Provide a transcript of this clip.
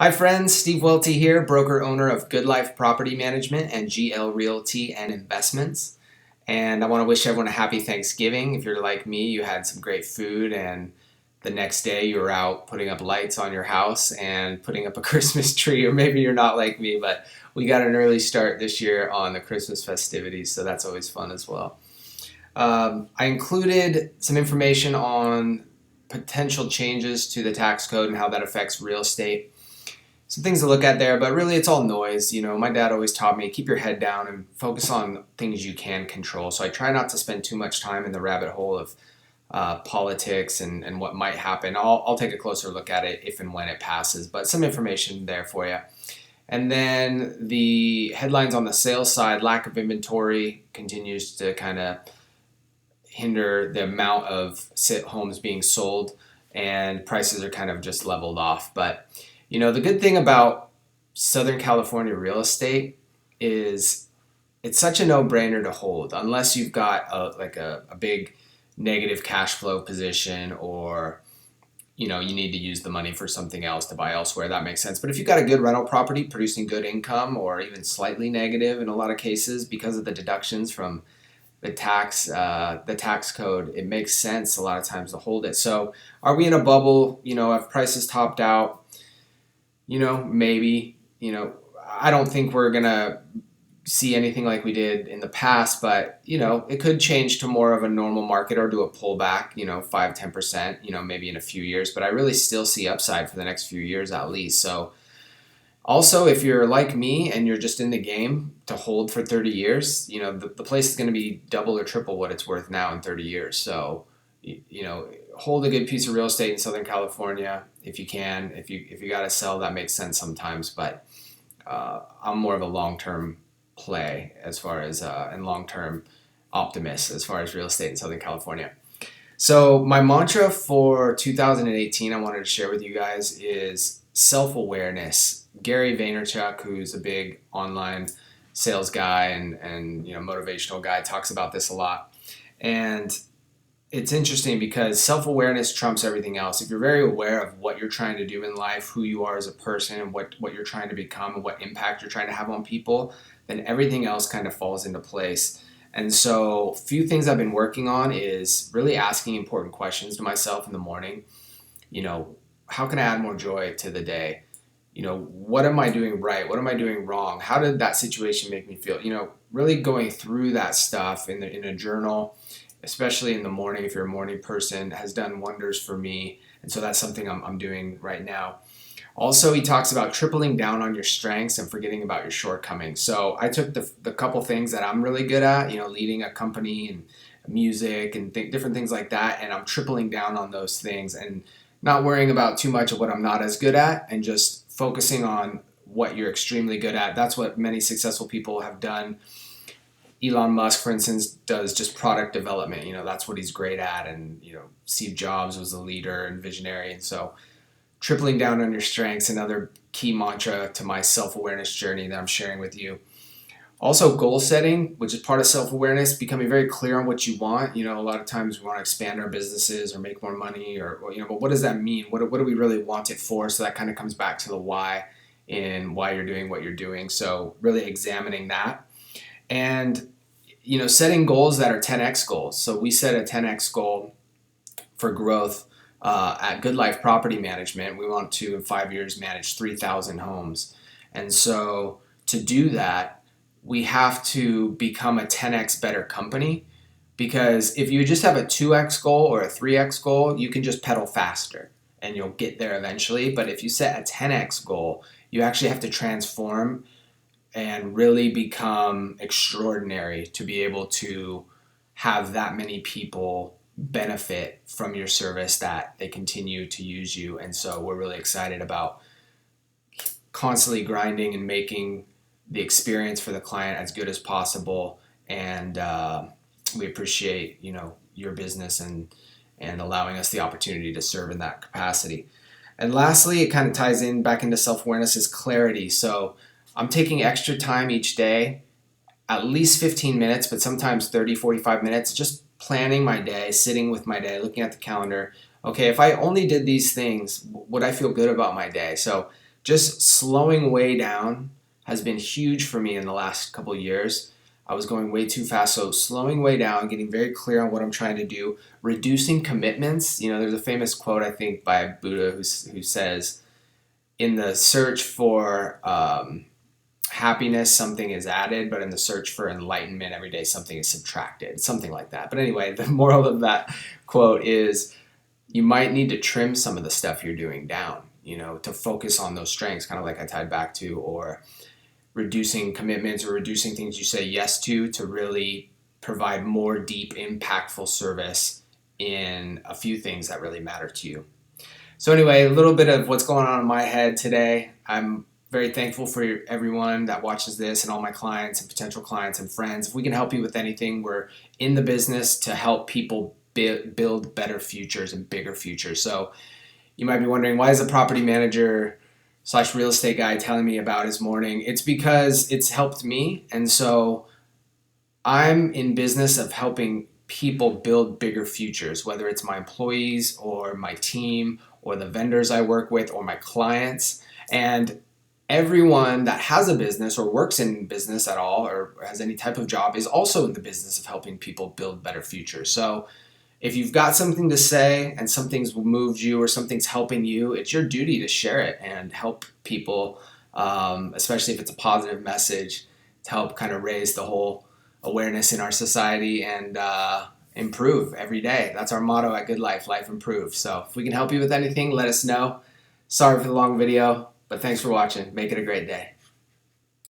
Hi friends, Steve Welty here, broker owner of Good Life Property Management and GL Realty and Investments. And I want to wish everyone a happy Thanksgiving. If you're like me, you had some great food and the next day you were out putting up lights on your house and putting up a Christmas tree, or maybe you're not like me, but we got an early start this year on the Christmas festivities, so that's always fun as well. I included some information on potential changes to the tax code and how that affects real estate. Some things to look at there, but really it's all noise. You know, my dad always taught me keep your head down and focus on things you can control. So I try not to spend too much time in the rabbit hole of politics and what might happen. I'll take a closer look at it if and when it passes, but some information there for you. And then the headlines on the sales side: lack of inventory continues to kind of hinder the amount of homes being sold, and prices are kind of just leveled off. But you know, the good thing about Southern California real estate is it's such a no-brainer to hold unless you've got a big negative cash flow position, or you know, you need to use the money for something else to buy elsewhere. That makes sense. But if you've got a good rental property producing good income, or even slightly negative in a lot of cases because of the deductions from the tax code, it makes sense a lot of times to hold it. So are we in a bubble? You know, have prices topped out? You know, maybe. You know, I don't think we're gonna see anything like we did in the past, but you know, it could change to more of a normal market or do a pullback, you know, 5-10%, you know, maybe in a few years. But I really still see upside for the next few years at least. So also, if you're like me and you're just in the game to hold for 30 years, you know, the place is going to be double or triple what it's worth now in 30 years. So, you know, hold a good piece of real estate in Southern California if you can. If you got to sell, that makes sense sometimes. But I'm more of a long-term play as far as and long-term optimist as far as real estate in Southern California. So my mantra for 2018 I wanted to share with you guys is self-awareness. Gary Vaynerchuk, who's a big online sales guy and you know, motivational guy, talks about this a lot. And it's interesting because self-awareness trumps everything else. If you're very aware of what you're trying to do in life, who you are as a person, and what you're trying to become, and what impact you're trying to have on people, then everything else kind of falls into place. And so a few things I've been working on is really asking important questions to myself in the morning. You know, how can I add more joy to the day? You know, what am I doing right? What am I doing wrong? How did that situation make me feel? You know, really going through that stuff in a journal, especially in the morning, if you're a morning person, has done wonders for me. And so that's something I'm doing right now. Also, he talks about tripling down on your strengths and forgetting about your shortcomings. So I took the couple things that I'm really good at, you know, leading a company and music and different things like that, and I'm tripling down on those things and not worrying about too much of what I'm not as good at, and just focusing on what you're extremely good at. That's what many successful people have done. Elon Musk, for instance, does just product development. You know, that's what he's great at. And, you know, Steve Jobs was a leader and visionary. And so tripling down on your strengths, another key mantra to my self-awareness journey that I'm sharing with you. Also, goal setting, which is part of self-awareness, becoming very clear on what you want. You know, a lot of times we want to expand our businesses or make more money, or you know, but what does that mean? What do we really want it for? So that kind of comes back to the why and why you're doing what you're doing. So really examining that. And, you know, setting goals that are 10x goals. So we set a 10x goal for growth at Good Life Property Management. We want to, in 5 years, manage 3,000 homes. And so to do that, we have to become a 10x better company, because if you just have a 2x goal or a 3x goal, you can just pedal faster and you'll get there eventually. But if you set a 10x goal, you actually have to transform and really become extraordinary to be able to have that many people benefit from your service, that they continue to use you. And so we're really excited about constantly grinding and making the experience for the client as good as possible. And we appreciate, you know, your business and allowing us the opportunity to serve in that capacity. And lastly, it kind of ties in back into self-awareness, is clarity. So I'm taking extra time each day, at least 15 minutes, but sometimes 30, 45 minutes, just planning my day, sitting with my day, looking at the calendar. Okay, if I only did these things, would I feel good about my day? So just slowing way down has been huge for me in the last couple of years. I was going way too fast, so slowing way down, getting very clear on what I'm trying to do, reducing commitments. There's a famous quote, I think, by Buddha who says, in the search for happiness, something is added, but in the search for enlightenment, every day something is subtracted, something like that. But anyway, the moral of that quote is you might need to trim some of the stuff you're doing down, to focus on those strengths, kind of like I tied back to, or reducing commitments or reducing things you say yes to really provide more deep, impactful service in a few things that really matter to you. So anyway, a little bit of what's going on in my head today. I'm very thankful for everyone that watches this and all my clients and potential clients and friends. If we can help you with anything, we're in the business to help people build better futures and bigger futures. So you might be wondering, why is a property manager / real estate guy telling me about his morning? It's because it's helped me. And so I'm in business of helping people build bigger futures, whether it's my employees or my team or the vendors I work with or my clients. And everyone that has a business or works in business at all or has any type of job is also in the business of helping people build better futures. So if you've got something to say and something's moved you or something's helping you, it's your duty to share it and help people, especially if it's a positive message, to help kind of raise the whole awareness in our society and improve every day. That's our motto at Good Life, life improves. So if we can help you with anything, let us know. Sorry for the long video, but thanks for watching. Make it a great day.